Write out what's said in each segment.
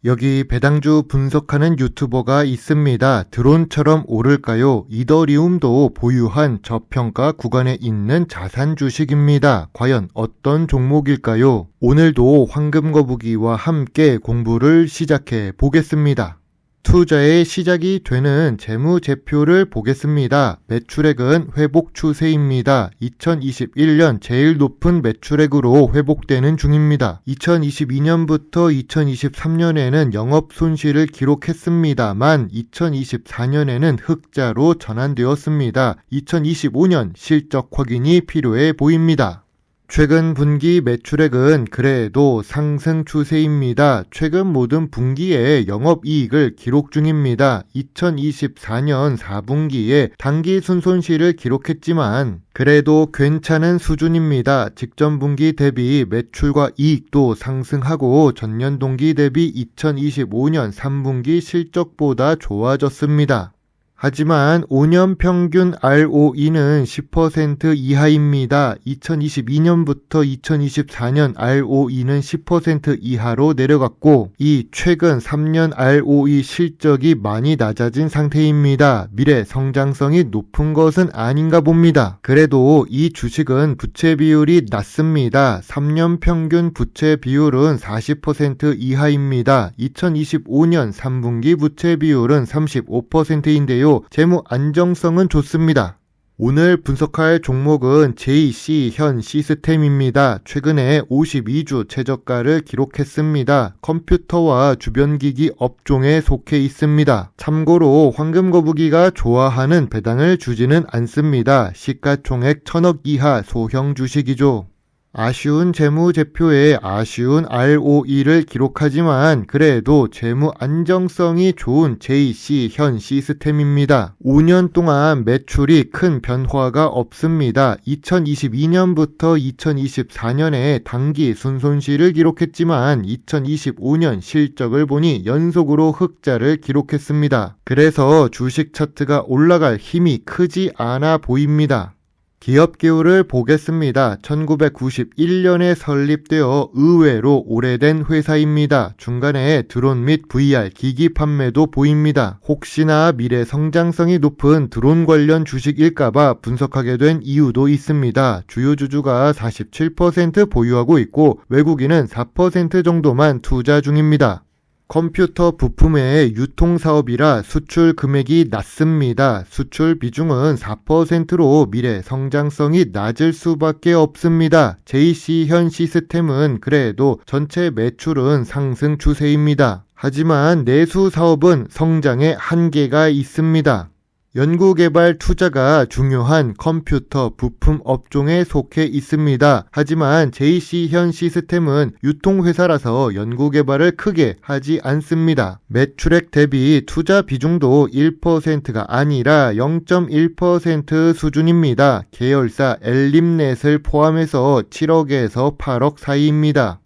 여기 배당주 분석하는 유튜버가 있습니다. 드론처럼 오를까요? 이더리움도 보유한 저평가 구간에 있는 자산 주식입니다. 과연 어떤 종목일까요? 오늘도 황금 거북이와 함께 공부를 시작해 보겠습니다. 투자의 시작이 되는 재무제표를 보겠습니다. 매출액은 회복 추세입니다. 2021년 제일 높은 매출액으로 회복되는 중입니다. 2022년부터 2023년에는 영업 손실을 기록했습니다만 2024년에는 흑자로 전환되었습니다. 2025년 실적 확인이 필요해 보입니다. 최근 분기 매출액은 그래도 상승 추세입니다. 최근 모든 분기에 영업이익을 기록 중입니다. 2024년 4분기에 당기 순손실을 기록했지만 그래도 괜찮은 수준입니다. 직전 분기 대비 매출과 이익도 상승하고 전년 동기 대비 2025년 3분기 실적보다 좋아졌습니다. 하지만 5년 평균 ROE는 10% 이하입니다. 2022년부터 2024년 ROE는 10% 이하로 내려갔고 이 최근 3년 ROE 실적이 많이 낮아진 상태입니다. 미래 성장성이 높은 것은 아닌가 봅니다. 그래도 이 주식은 부채 비율이 낮습니다. 3년 평균 부채 비율은 40% 이하입니다. 2025년 3분기 부채 비율은 35%인데요. 재무 안정성은 좋습니다. 오늘 분석할 종목은 JC현 시스템입니다. 최근에 52주 최저가를 기록했습니다. 컴퓨터와 주변기기 업종에 속해 있습니다. 참고로 황금거북이가 좋아하는 배당을 주지는 않습니다. 시가총액 1000억 이하 소형 주식이죠. 아쉬운 재무제표에 아쉬운 ROE를 기록하지만 그래도 재무 안정성이 좋은 JC현 시스템입니다. 5년 동안 매출이 큰 변화가 없습니다. 2022년부터 2024년에 당기 순손실을 기록했지만 2025년 실적을 보니 연속으로 흑자를 기록했습니다. 그래서 주식 차트가 올라갈 힘이 크지 않아 보입니다. 기업 기후를 보겠습니다. 1991년에 설립되어 의외로 오래된 회사입니다. 중간에 드론 및 VR 기기 판매도 보입니다. 혹시나 미래 성장성이 높은 드론 관련 주식일까봐 분석하게 된 이유도 있습니다. 주요 주주가 47% 보유하고 있고 외국인은 4% 정도만 투자 중입니다. 컴퓨터 부품의 유통사업이라 수출 금액이 낮습니다. 수출 비중은 4%로 미래 성장성이 낮을 수밖에 없습니다. JC현 시스템은 그래도 전체 매출은 상승 추세입니다. 하지만 내수 사업은 성장에 한계가 있습니다. 연구개발 투자가 중요한 컴퓨터 부품 업종에 속해 있습니다. 하지만 JC현 시스템은 유통회사라서 연구개발을 크게 하지 않습니다. 매출액 대비 투자 비중도 1%가 아니라 0.1% 수준입니다. 계열사 엘림넷을 포함해서 7억에서 8억 사이입니다.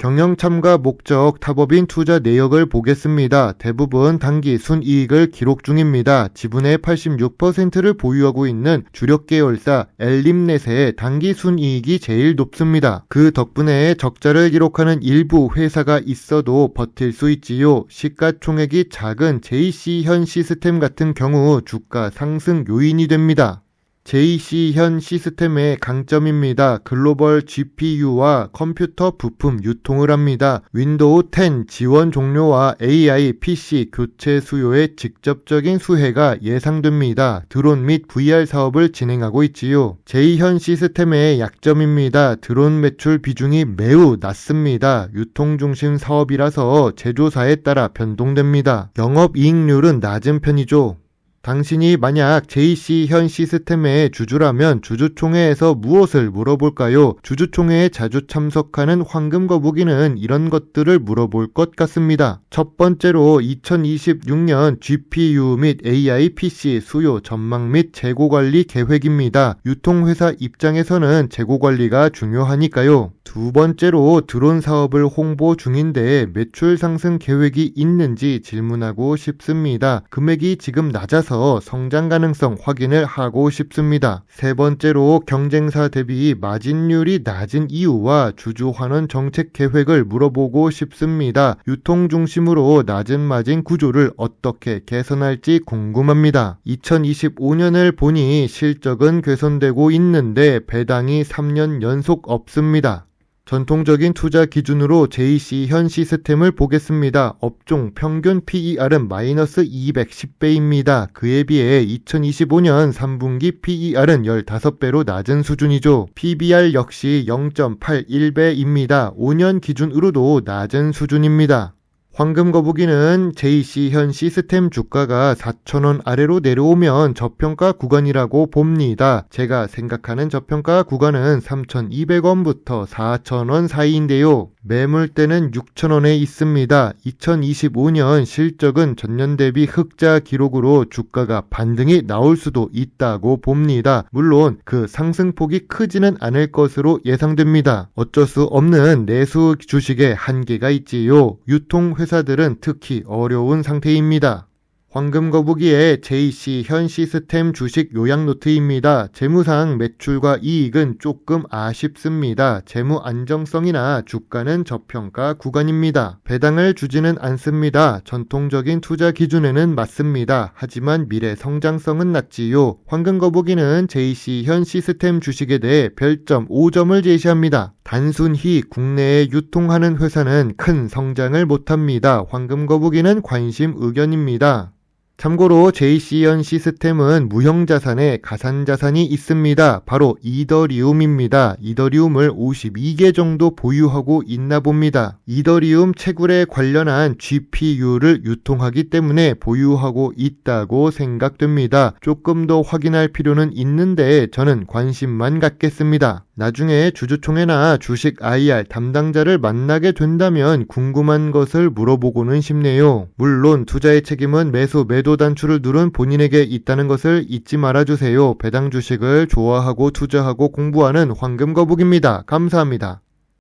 경영 참가 목적 탑업인 투자 내역을 보겠습니다. 대부분 단기 순이익을 기록 중입니다. 지분의 86%를 보유하고 있는 주력 계열사 엘림넷의 단기 순이익이 제일 높습니다. 그 덕분에 적자를 기록하는 일부 회사가 있어도 버틸 수 있지요. 시가총액이 작은 JC현 시스템 같은 경우 주가 상승 요인이 됩니다. JC현 시스템의 강점입니다. 글로벌 GPU와 컴퓨터 부품 유통을 합니다. 윈도우 10 지원 종료와 AI PC 교체 수요의 직접적인 수혜가 예상됩니다. 드론 및 VR 사업을 진행하고 있지요. JC현 시스템의 약점입니다. 드론 매출 비중이 매우 낮습니다. 유통 중심 사업이라서 제조사에 따라 변동됩니다. 영업이익률은 낮은 편이죠. 당신이 만약 JC현 시스템의 주주라면 주주총회에서 무엇을 물어볼까요? 주주총회에 자주 참석하는 황금거북이는 이런 것들을 물어볼 것 같습니다. 첫 번째로 2026년 GPU 및 AI PC 수요 전망 및 재고관리 계획입니다. 유통회사 입장에서는 재고관리가 중요하니까요. 두 번째로 드론 사업을 홍보 중인데 매출 상승 계획이 있는지 질문하고 싶습니다. 금액이 지금 낮아서 따라서 성장 가능성 확인을 하고 싶습니다. 세 번째로 경쟁사 대비 마진율이 낮은 이유와 주주환원 정책 계획을 물어보고 싶습니다. 유통 중심으로 낮은 마진 구조를 어떻게 개선할지 궁금합니다. 2025년을 보니 실적은 개선되고 있는데 배당이 3년 연속 없습니다. 전통적인 투자 기준으로 JC현 시스템을 보겠습니다. 업종 평균 PER은 마이너스 210배입니다. 그에 비해 2025년 3분기 PER은 15배로 낮은 수준이죠. PBR 역시 0.81배입니다. 5년 기준으로도 낮은 수준입니다. 황금 거북이는 JC현 시스템 주가가 4,000원 아래로 내려오면 저평가 구간이라고 봅니다. 제가 생각하는 저평가 구간은 3,200원부터 4,000원 사이인데요. 매물대는 6,000원에 있습니다. 2025년 실적은 전년 대비 흑자 기록으로 주가가 반등이 나올 수도 있다고 봅니다. 물론 그 상승폭이 크지는 않을 것으로 예상됩니다. 어쩔 수 없는 내수 주식에 한계가 있지요. 유통회사들은 특히 어려운 상태입니다. 황금 거북이의 JC현 시스템 주식 요약 노트입니다. 재무상 매출과 이익은 조금 아쉽습니다. 재무 안정성이나 주가는 저평가 구간입니다. 배당을 주지는 않습니다. 전통적인 투자 기준에는 맞습니다. 하지만 미래 성장성은 낮지요. 황금 거북이는 JC현 시스템 주식에 대해 별점 5점을 제시합니다. 단순히 국내에 유통하는 회사는 큰 성장을 못합니다. 황금 거북이는 관심 의견입니다. 참고로 JC현 시스템은 무형자산에 가산자산이 있습니다. 바로 이더리움입니다. 이더리움을 52개 정도 보유하고 있나 봅니다. 이더리움 채굴에 관련한 GPU를 유통하기 때문에 보유하고 있다고 생각됩니다. 조금 더 확인할 필요는 있는데 저는 관심만 갖겠습니다. 나중에 주주총회나 주식 IR 담당자를 만나게 된다면 궁금한 것을 물어보고는 싶네요. 물론 투자의 책임은 매수 매도 단추를 누른 본인에게 있다는 것을 잊지 말아주세요. 배당 주식을 좋아하고 투자하고 공부하는 황금 거북입니다. 감사합니다.